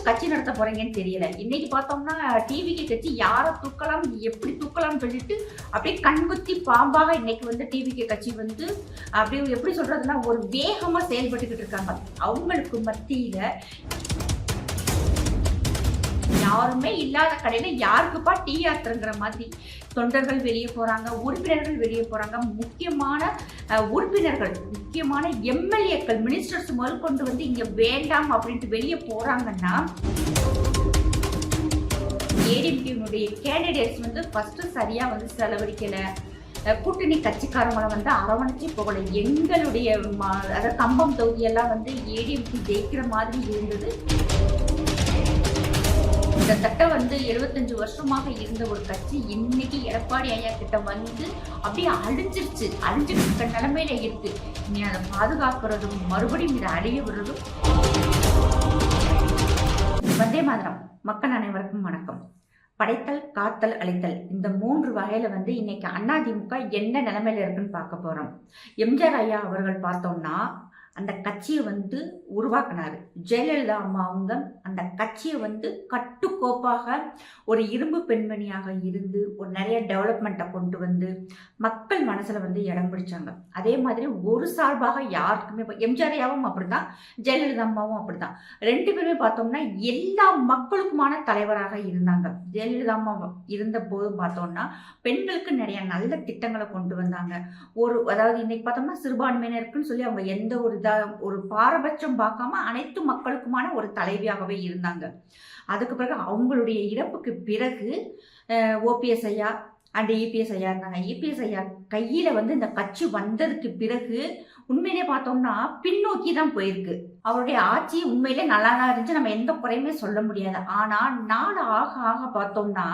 கட்சி நடத்த போறீங்கன்னு தெரியல. இன்னைக்கு பார்த்தோம்னா டிவிக்கு கட்சி யாரை தூக்கலாம், எப்படி தூக்கலாம்னு சொல்லிட்டு அப்படியே கண்குத்தி பாம்பாக இன்னைக்கு வந்து டிவிக்கு கட்சி வந்து அப்படியே எப்படி சொல்றதுன்னா ஒரு வேகமா செயல்பட்டுக்கிட்டு இருக்காங்க. அவங்களுக்கு மத்தியில யாருமே இல்லாத கடையில யாருக்குப்பா டீ ஆத்துறங்கிற மாதிரி தொண்டர்கள் வெளியே போறாங்க, உறுப்பினர்கள் வெளியே போறாங்க. முக்கியமான உறுப்பினர்கள், முக்கியமான எம்எல்ஏக்கள், மினிஸ்டர்ஸ் முதல் கொண்டு வந்து இங்க வேண்டாம் அப்படின்ட்டு வெளியே போறாங்கன்னா ஏடிஎம்கேனுடைய கேண்டிடேட்ஸ் வந்து ஃபர்ஸ்ட் சரியா வந்து செலவழிக்கல, கூட்டணி கட்சிக்காரங்களை வந்து அரவணைச்சு போகல. எங்களுடைய அதாவது கம்பம் தொகுதியெல்லாம் வந்து ஏடிஎம்கே ஜெயிக்கிற மாதிரி இருந்தது. கிட்டத்தட்ட வந்து 75 வருஷமாக இருந்த ஒரு கட்சி இன்னைக்கு எடப்பாடி ஐயா கிட்ட வந்து அப்படியே அழிஞ்சிருச்சு, அழிஞ்சிட்டு இருக்க நிலைமையில இருக்கு. நீ அதை பாதுகாக்கிறதும் மறுபடியும் இதை அழிய விடுறதும். வந்தே மாதரம். மக்கள் அனைவருக்கும் வணக்கம். படைத்தல், காத்தல், அழித்தல், இந்த 3 வகையில வந்து இன்னைக்கு அதிமுக என்ன நிலைமையில இருக்குன்னு பார்க்க போறோம். எம்ஜிஆர் ஐயா அவர்கள் பார்த்தோம்னா அந்த கட்சியை வந்து உருவாக்கினாரு. ஜெயலலிதா அம்மா அவங்க அந்த கட்சியை வந்து கட்டுக்கோப்பாக ஒரு இரும்பு பெண்மணியாக இருந்து ஒரு நிறைய டெவலப்மெண்ட்டை கொண்டு வந்து மக்கள் மனசுல வந்து இடம் பிடிச்சாங்க. அதே மாதிரி ஒரு சார்பாக யாருக்குமே எம்ஜிஆர் ஐயாவும் அப்படிதான், ஜெயலலிதா அம்மாவும் அப்படிதான். 2 பேருமே பார்த்தோம்னா எல்லா மக்களுக்குமான தலைவராக இருந்தாங்க. ஜெயலலிதா அம்மா இருந்த போது பார்த்தோம்னா பெண்களுக்கு நிறைய நல்ல திட்டங்களை கொண்டு வந்தாங்க. அதாவது இன்னைக்கு பார்த்தோம்னா சிறுபான்மையினருக்குன்னு சொல்லி அவங்க எந்த ஒரு பாரபட்சம் பார்க்காம அனைத்து மக்களுக்குமான ஒரு தலைவியாகவே இருந்தாங்க. அதுக்கு பிறகு அவங்களுடைய இறப்புக்கு பிறகு ஓபிஎஸ் ஐயா அண்ட் இபிஎஸ் ஐயா இருந்தாங்க. இபிஎஸ் ஐயா கையில வந்து இந்த கட்சி வந்ததுக்கு பிறகு உண்மையிலே பார்த்தோம்னா பின்னோக்கி தான் போயிருக்கு. அவருடைய ஆட்சி உண்மையிலே நல்லா தான் இருந்துச்சு, நம்ம எந்த குறையுமே சொல்ல முடியாது. ஆனா நாள் ஆக ஆக பார்த்தோம்னா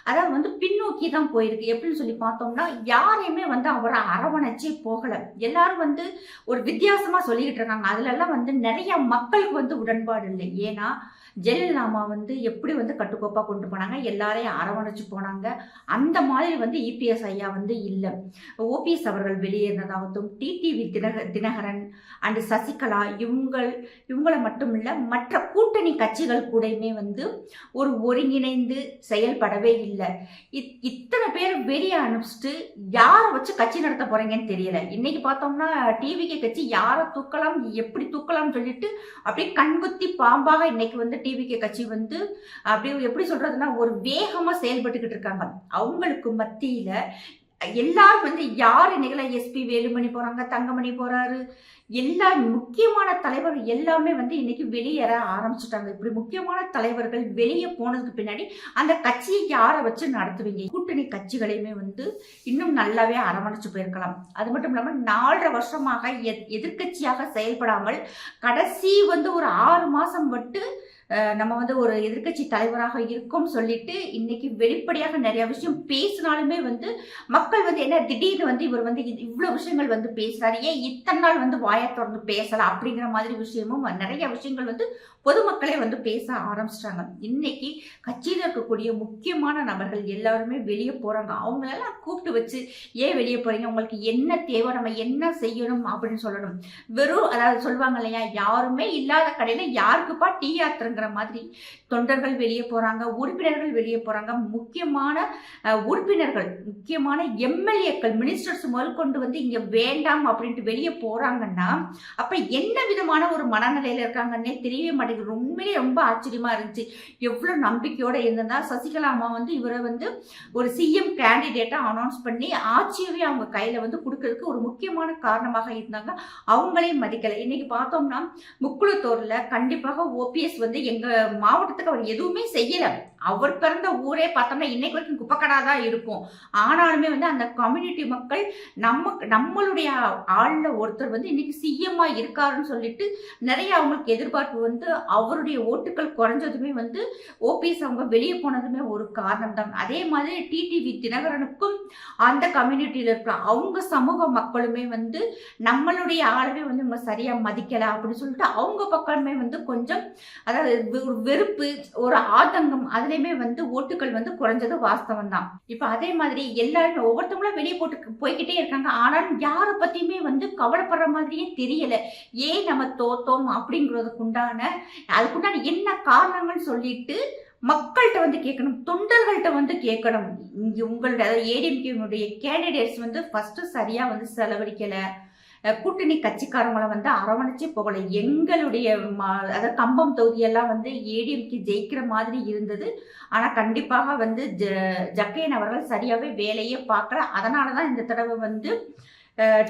அதாவது வந்து பின்னோக்கி தான் போயிருக்கு. எப்படின்னு சொல்லி பார்த்தோம்னா யாரையுமே வந்து அவரை அரவணைச்சு போகல. எல்லாரும் வந்து ஒரு வித்தியாசமா சொல்லிக்கிட்டு இருக்காங்க. அதுல எல்லாம் வந்து நிறைய மக்களுக்கு வந்து உடன்பாடு இல்லை. ஏன்னா ஜெயலலிதா அம்மா வந்து எப்படி வந்து கட்டுக்கோப்பா கொண்டு போனாங்க, எல்லாரையும் அரவணைச்சு போனாங்க. அந்த மாதிரி வந்து இபிஎஸ் ஐயா வந்து இல்லை. ஓபிஎஸ் அவர்கள் வெளியேறினதாகட்டும், டிடிவி தினகரன் அண்ட் சசிகலா இவங்களை மட்டும் இல்ல மற்ற கூட்டணி கட்சிகள் கூடயுமே வந்து ஒரு ஒருங்கிணைந்து செயல்படவே இல்லை. இத்தனை பேர் வெளியே அனுப்பிச்சிட்டு யாரை வச்சு கட்சி நடத்த போறீங்கன்னு தெரியல. இன்னைக்கு பார்த்தோம்னா டிவிக்கு கட்சி யாரை தூக்கலாம், எப்படி தூக்கலாம்னு சொல்லிட்டு அப்படியே கண்குத்தி பாம்பாக இன்னைக்கு வந்து டிவிக்கு கட்சி வந்து அப்படியே எப்படி சொல்றதுன்னா ஒரு வேகமா செயல்பட்டுக்கிட்டு இருக்காங்க. அவங்களுக்கு மத்தியில எல்லாரும் வந்து யார் இன்னைக்கு எஸ்பி வேலுமணி போறாங்க, தங்கமணி போறாரு, எல்லா முக்கியமான தலைவர்கள் எல்லாமே வந்து இன்னைக்கு வெளியேற ஆரம்பிச்சுட்டாங்க. இப்படி முக்கியமான தலைவர்கள் வெளியே போனதுக்கு பின்னாடி அந்த கட்சியை யாரை வச்சு நடத்துவீங்க? கூட்டணி கட்சிகளையுமே வந்து இன்னும் நல்லாவே அரவணைச்சு போயிருக்கலாம். அது மட்டும் இல்லாமல் 4.5 வருஷமாக எதிர்கட்சியாக செயல்படாமல் கடைசி வந்து ஒரு 6 மாசம் விட்டு நம்ம வந்து ஒரு எதிர்கட்சி தலைவராக இருக்கோம் சொல்லிட்டு இன்னைக்கு வெளிப்படையாக நிறைய விஷயம் பேசினாலுமே வந்து மக்கள் வந்து என்ன திடீர்னு வந்து இவர் வந்து இவ்வளவு விஷயங்கள் வந்து பேசுறாரு, ஏன் இத்தனை நாள் வந்து வாயை திறந்து பேசலாம் அப்படிங்கிற மாதிரி விஷயமும் நிறைய விஷயங்கள் வந்து பொதுமக்களே வந்து பேச ஆரம்பிச்சிட்டாங்க. இன்னைக்கு கட்சியில் இருக்கக்கூடிய முக்கியமான நபர்கள் எல்லாருமே வெளியே போறாங்க. அவங்களெல்லாம் கூப்பிட்டு வச்சு ஏன் வெளியே போறீங்க, உங்களுக்கு என்ன தேவை, நம்ம என்ன செய்யணும் அப்படின்னு சொல்லணும். வெறும் அதாவது சொல்லுவாங்க இல்லையா, யாருமே இல்லாத கடையில யாருக்குப்பா டீ ஆத்துறங்கிற மாதிரி தொண்டர்கள் வெளியே போறாங்க, உறுப்பினர்கள் வெளியே போறாங்க. முக்கியமான உறுப்பினர்கள், முக்கியமான எம்எல்ஏக்கள், மினிஸ்டர்ஸ் முதல் கொண்டு வந்து இங்க வேண்டாம் அப்படின்ட்டு வெளியே போறாங்கன்னா அப்ப என்ன விதமான ஒரு மனநிலையில இருக்காங்கன்னே தெரியவே மாட்டேங்குது. உண்மையிலே ரொம்ப ஆச்சரியமா இருந்துச்சு. எவ்வளவு நம்பிக்கையோட இருந்ததா சசிகலா அம்மா வந்து இவரை வந்து ஒரு சிஎம் கேண்டிடேட்டா அனௌன்ஸ் பண்ணி ஆட்சியவே அவங்க கையில வந்து கொடுக்கறதுக்கு ஒரு முக்கியமான காரணமாக இருந்தாங்க. அவங்களையும் மதிக்கல. இன்னைக்கு பார்த்தோம்னா முக்குளத்தூர்ல கண்டிப்பாக ஓபிஎஸ் வந்து எங்க மாவட்டத்துக்கு அவர் எதுவுமே செய்யல. அவர் பிறந்த ஊரே பார்த்தோம்னா இன்னைக்கு வரைக்கும் குப்பக்கடாதான் இருக்கும். ஆனாலுமே வந்து அந்த கம்யூனிட்டி மக்கள் நம்மளுடைய ஆள்ல ஒருத்தர் வந்து இன்னைக்கு சிஎம்மா இருக்காருன்னு சொல்லிட்டு நிறைய அவங்களுக்கு எதிர்பார்ப்பு வந்து அவருடைய ஓட்டுகள் குறைஞ்சதுமே வந்து ஓபிஎஸ் அவங்க வெளியே போனதுமே ஒரு காரணம் தான். அதே மாதிரி டிடிவி தினகரனுக்கும் அந்த கம்யூனிட்டியில இருக்கிற அவங்க சமூக மக்களுமே வந்து நம்மளுடைய ஆளவே வந்து இவங்க சரியா மதிக்கல அப்படின்னு சொல்லிட்டு அவங்க பக்கமே வந்து கொஞ்சம் அதாவது வெறுப்பு, ஒரு ஆதங்கம் அதுல அதுலயுமே வந்து ஓட்டுகள் வந்து குறைஞ்சது வாஸ்தவம் தான். இப்ப அதே மாதிரி எல்லாருமே ஒவ்வொருத்தவங்களும் வெளியே போட்டு போய்க்கிட்டே இருக்காங்க. ஆனாலும் யார பத்தியுமே வந்து கவலைப்படுற மாதிரியே தெரியல. ஏன் நம்ம தோத்தோம் அதுக்குண்டான என்ன காரணங்கள்னு சொல்லிட்டு மக்கள்கிட்ட வந்து கேட்கணும், தொண்டர்கள்ட்ட வந்து கேட்கணும். இங்க உங்களோட ஏடிஎம்கேனுடைய கேண்டிடேட்ஸ் வந்து ஃபர்ஸ்ட் சரியா வந்து செலவழிக்கல. கூட்டணி கட்சிக்காரங்களை வந்து அரவணைச்சு போகல. எங்களுடைய அதாவது கம்பம் தொகுதியெல்லாம் வந்து ஏடிஎம்கே ஜெயிக்கிற மாதிரி இருந்தது. ஆனா கண்டிப்பாக வந்து ஜக்கையன் அவர்கள் சரியாவே வேலையே பார்க்கல. அதனாலதான் இந்த தடவை வந்து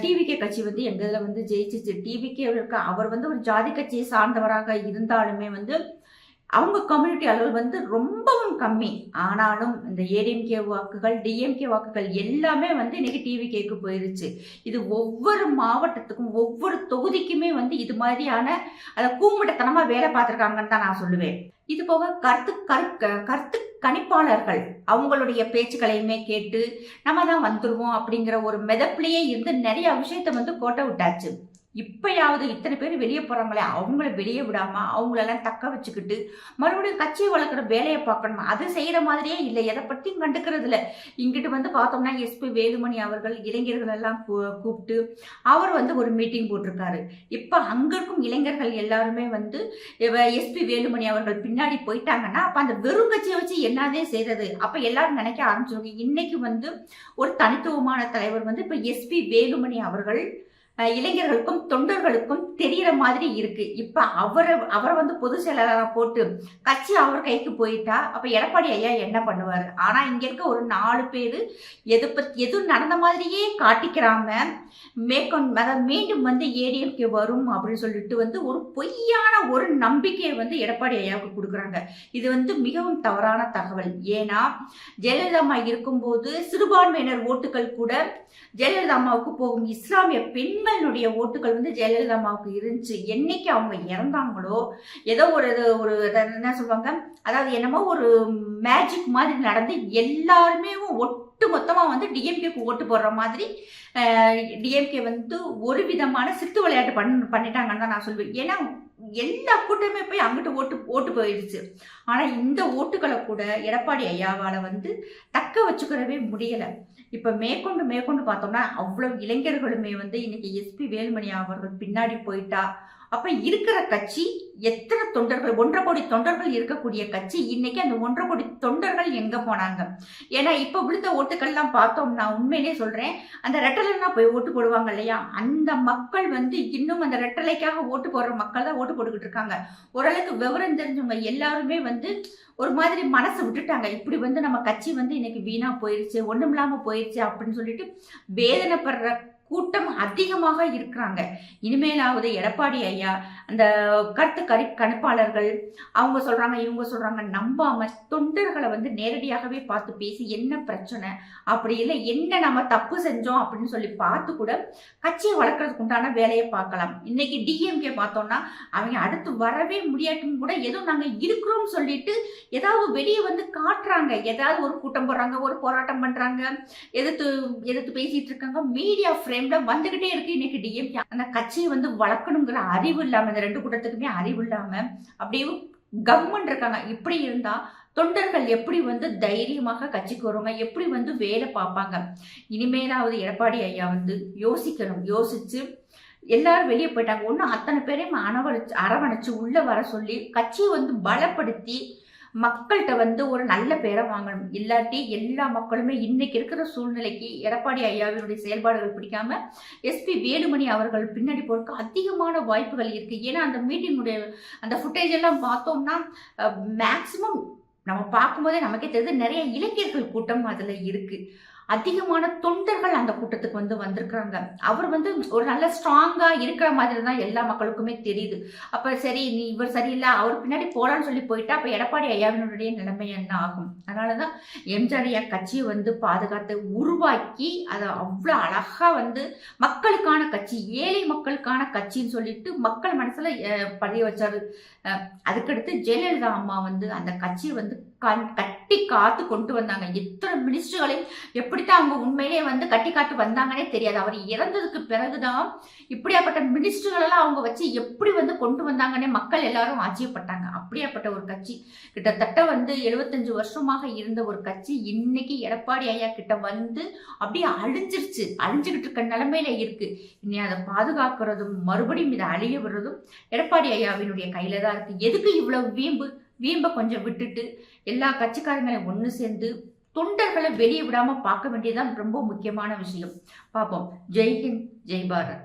டிவிகே கட்சி வந்து எங்க இதுல வந்து ஜெயிச்சிச்சு. டிவிகே அவர் வந்து ஒரு ஜாதி கட்சியை சார்ந்தவராக இருந்தாலுமே வந்து அவங்க கம்யூனிட்டி அளவு வந்து ரொம்பவும் கம்மி. ஆனாலும் இந்த ஏடிஎம்கே வாக்குகள், டிஎம்கே வாக்குகள் எல்லாமே வந்து இன்னைக்கு டிவிகேக்கு போயிருச்சு. இது ஒவ்வொரு மாவட்டத்துக்கும் ஒவ்வொரு தொகுதிக்குமே வந்து இது மாதிரியான அதை கூமுட்டத்தனமா வேலை பார்த்துருக்காங்கன்னு தான் நான் சொல்லுவேன். இது போக கருத்து கணிப்பாளர்கள் அவங்களுடைய பேச்சுக்களையுமே கேட்டு நம்ம தான் வந்துருவோம் அப்படிங்கிற ஒரு மெதப்பிலேயே இருந்து நிறைய விஷயத்த வந்து கோட்டை விட்டாச்சு. இப்பயாவது இத்தனை பேர் வெளியே போறாங்களே, அவங்கள வெளியே விடாம அவங்களெல்லாம் தக்க வச்சுக்கிட்டு மறுபடியும் கட்சியை வளர்க்குற வேலையை பார்க்கணும். அது செய்யற மாதிரியே இல்லை, எதை பற்றியும் கண்டுக்கிறது இல்லை. இங்கிட்டு வந்து பார்த்தோம்னா எஸ்பி வேலுமணி அவர்கள் இளைஞர்கள் எல்லாம் கூப்பிட்டு அவர் வந்து ஒரு மீட்டிங் போட்டிருக்காரு. இப்ப அங்க இருக்கும் இளைஞர்கள் எல்லாருமே வந்து எஸ்பி வேலுமணி அவர்கள் பின்னாடி போயிட்டாங்கன்னா அப்ப அந்த வெறும் கட்சியை வச்சு என்னதே செய்யறது. அப்ப எல்லாரும் நினைக்க ஆரம்பிச்சிருவாங்க, இன்னைக்கு வந்து ஒரு தனித்துவமான தலைவர் வந்து இப்ப எஸ்பி வேலுமணி அவர்கள் இளைஞர்களுக்கும் தொண்டர்களுக்கும் தெரியற மாதிரி இருக்கு. இப்ப அவரை வந்து பொதுச் செயலாளராக போட்டு கட்சி அவர் கைக்கு போயிட்டா அப்ப எடப்பாடி ஐயா என்ன பண்ணுவாரு? ஆனா இங்க இருக்க ஒரு 4 பேரு எதுவும் நடந்த மாதிரியே காட்டிக்கிறாம மீண்டும் வந்து ஏடிஎம்கே வரும் அப்படின்னு சொல்லிட்டு வந்து ஒரு பொய்யான ஒரு நம்பிக்கையை வந்து எடப்பாடி ஐயாவுக்கு கொடுக்குறாங்க. இது வந்து மிகவும் தவறான தகவல். ஏன்னா ஜெயலலிதா அம்மா இருக்கும்போது சிறுபான்மையினர் ஓட்டுகள் கூட ஜெயலலிதா அம்மாவுக்கு போகும். இஸ்லாமிய பெண்களுடைய ஓட்டுகள் வந்து ஜெயலலிதா அம்மாவுக்கு இருந்துச்சு. என்னைக்கு அவங்க இறந்தாங்களோ ஏதோ ஒரு என்ன சொல்லுவாங்க, அதாவது என்னமோ ஒரு மேஜிக் மாதிரி நடந்து எல்லாருமே ஒட்டு மொத்தமா வந்து டிஎம்கேக்கு ஓட்டு போடுற மாதிரி டிஎம்கே வந்து ஒரு விதமான சித்து விளையாட்டு பண்ணிட்டாங்கன்னு தான் நான் சொல்வேன். ஏன்னா எல்லா கூட்டமே போய் அங்கிட்டு ஓட்டு போயிடுச்சு. ஆனா இந்த ஓட்டுகளை கூட எடப்பாடி ஐயாவால வந்து தக்க வச்சுக்கிறவே முடியல. இப்ப மேற்கொண்டு பார்த்தோம்னா அவ்வளவு இளைஞர்களுமே வந்து இன்னைக்கு எஸ்பி வேலுமணி அவர்கள் பின்னாடி போயிட்டா அப்ப இருக்கிற கட்சி எத்தனை தொண்டர்கள், 1.5 கோடி தொண்டர்கள் இருக்கக்கூடிய கட்சி இன்னைக்கு அந்த 1.5 கோடி தொண்டர்கள் எங்க போனாங்க? ஏன்னா இப்ப விழுந்த ஓட்டுக்கள்லாம் பார்த்தோம்னா உண்மையிலே சொல்றேன், அந்த ரெட்டலைனா போய் ஓட்டு போடுவாங்க இல்லையா, அந்த மக்கள் வந்து இன்னும் அந்த ரெட்டலைக்காக ஓட்டு போடுற மக்கள் தான் ஓட்டு போட்டுக்கிட்டு இருக்காங்க. ஓரளவுக்கு விவரம் தெரிஞ்சவங்க எல்லாருமே வந்து ஒரு மாதிரி மனசை விட்டுட்டாங்க. இப்படி வந்து நம்ம கட்சி வந்து இன்னைக்கு வீணா போயிருச்சு, ஒண்ணுமில்லாம போயிருச்சு அப்படின்னு சொல்லிட்டு வேதனைப்படுற கூட்டம் அதிகமாக இருக்கிறாங்க. இனிமேலாவது எடப்பாடி ஐயா அந்த கணிப்பாளர்கள் அவங்க சொல்றாங்க இவங்க சொல்றாங்க நம்பாம தொண்டர்களை வந்து நேரடியாகவே பார்த்து பேசி என்ன பிரச்சனை, அப்படி இல்லை என்ன நம்ம தப்பு செஞ்சோம் அப்படின்னு சொல்லி பார்த்து கூட கட்சியை வளர்க்கறதுக்கு உண்டான வேலையை பார்க்கலாம். இன்னைக்கு டிஎம்கே பார்த்தோம்னா அவங்க அடுத்து வரவே முடியாட்டுன்னு கூட ஏதோ நாங்க இருக்கிறோம் சொல்லிட்டு ஏதாவது வெளியே வந்து காட்டுறாங்க. ஏதாவது ஒரு கூட்டம் போடுறாங்க, ஒரு போராட்டம் பண்றாங்க, எதிர்த்து பேசிட்டு இருக்காங்க. மீடியா ஃப்ரேம்ல வந்துகிட்டே இருக்கு. இன்னைக்கு டிஎம்கே அந்த கட்சியை வந்து வளர்க்கணுங்கிற அறிவு இல்லாம, இந்த 2 கூட்டத்துக்குமே அறிவு இல்லாம அப்படியே கம்மன் இருக்காங்க. இப்படி இருந்தா தொண்டர்கள் எப்படி வந்து தைரியமாக கட்சிக்கு வருவாங்க, எப்படி வந்து வேலை பார்ப்பாங்க? இனிமேலாவது எடப்பாடி ஐயா வந்து யோசிக்கணும். யோசிச்சு எல்லாரும் வெளியே போயிட்டாங்க. ஒன்னும் அத்தனை பேரையும் அரவணைச்சு உள்ள வர சொல்லி கட்சியை வந்து பலப்படுத்தி மக்கள்கிட்ட வந்து ஒரு நல்ல பேரை வாங்கணும். இல்லாட்டி எல்லா மக்களுமே இன்னைக்கு இருக்கிற சூழ்நிலைக்கு எடப்பாடி ஐயாவினுடைய செயல்பாடுகள் பிடிக்காம எஸ்பி வேலுமணி அவர்கள் பின்னாடி போறதுக்கு அதிகமான வாய்ப்புகள் இருக்கு. ஏன்னா அந்த மீட்டிங்குடைய அந்த ஃபுட்டேஜ் எல்லாம் பார்த்தோம்னா மேக்சிமம் நம்ம பார்க்கும்போதே நமக்கே தெரியுது நிறைய இளைஞர்கள் கூட்டம் அதுல இருக்கு. அதிகமான தொண்டர்கள் அந்த கூட்டத்துக்கு வந்து வந்திருக்கிறாங்க. அவர் வந்து ஒரு நல்ல ஸ்ட்ராங்கா இருக்கிற மாதிரி தான் எல்லா மக்களுக்குமே தெரியுது. அப்ப சரி நீ இவர் சரியில்லை அவர் பின்னாடி போலான்னு சொல்லி போயிட்டா அப்ப எடப்பாடி ஐயாவினுடைய நிலைமை என்ன ஆகும்? அதனாலதான் எம்ஜிஆர் ஐயா கட்சியை வந்து பாதுகாத்து உருவாக்கி அதை அவ்வளவு அழகா வந்து மக்களுக்கான கட்சி, ஏழை மக்களுக்கான கட்சின்னு சொல்லிட்டு மக்கள் மனசுல பதிய வச்சாரு. அதுக்கடுத்து ஜெயலலிதா அம்மா வந்து அந்த கட்சியை வந்து கட்டி காத்து கொண்டு வந்தாங்க. எத்தனை மினிஸ்டர்களையும் எப்படித்தான் அவங்க உண்மையிலேயே வந்து கட்டி காத்து வந்தாங்கன்னே தெரியாது. அவர் இறந்ததுக்கு பிறகுதான் இப்படியாப்பட்ட மினிஸ்டர்கள் எல்லாம் அவங்க வச்சு எப்படி வந்து கொண்டு வந்தாங்கன்னே மக்கள் எல்லாரும் ஆச்சரியப்பட்டாங்க. அப்படியாப்பட்ட ஒரு கட்சி கிட்டத்தட்ட வந்து 75 வருஷமாக இருந்த ஒரு கட்சி இன்னைக்கு எடப்பாடி ஐயா கிட்ட வந்து அப்படியே அழிஞ்சுக்கிட்டு இருக்க நிலைமையில இருக்கு. இனி அதை பாதுகாக்கிறதும் மறுபடியும் இதை அழிய விடுறதும் எடப்பாடி ஐயாவினுடைய கையில தான் இருக்கு. எதுக்கு இவ்வளவு வீம்பை கொஞ்சம் விட்டுட்டு எல்லா கட்சிக்காரங்களையும் ஒன்று சேர்ந்து தொண்டர்களை வெளியே விடாம பார்க்க வேண்டியதுதான் ரொம்ப முக்கியமான விஷயம். பார்ப்போம். ஜெய் ஹிந்த், ஜெய் பாரத்.